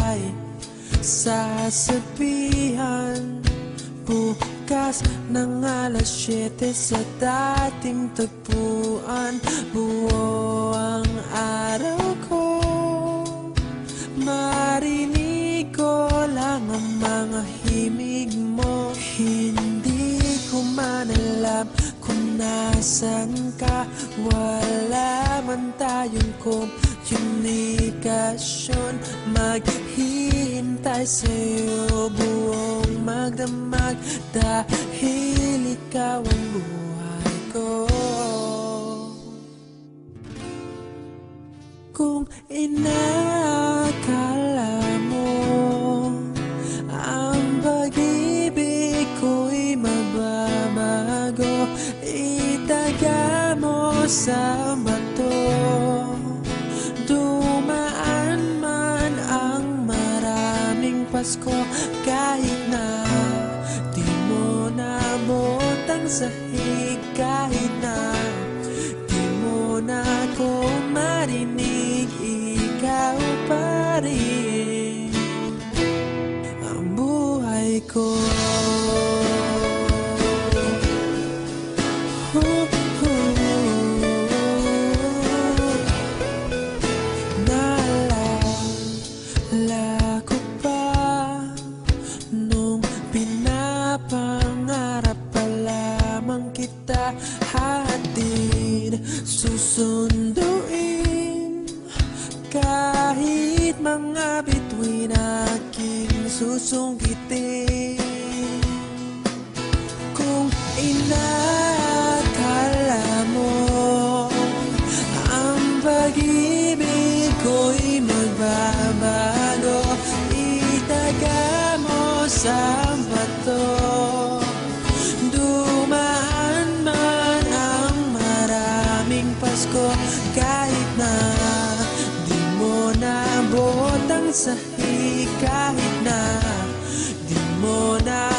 ay sasabihan. Bukas ng alas 7 sa dating tagpuan, buo ang araw ko. Marinig ko lang ang mga himig mo. Hindi ko man alam kung nasan ka. Wala man tayong komunikasyon. Maghihintay sa'yo buong magdamag, dahil ikaw ang buhay ko. Kung inakala mo ang pag-ibig ko'y mababago, itaga mo sa bato. Dumaan man ang maraming Pasko, kahit na di mo nabot ang sahig, kahit na di mo na ako marinig, ikaw pa rin ang buhay ko. Naalala ko pa nung pinapangarap pa lamang kita, hatid susunduin kahit mga bituin aking susungkitin. Kung inakala mo ang pag-ibig ko'y magbabago, itaga mo sa bato. Dumaan man ang maraming Pasko, kahit na di mo nabot ang sahig, kahit na di mo na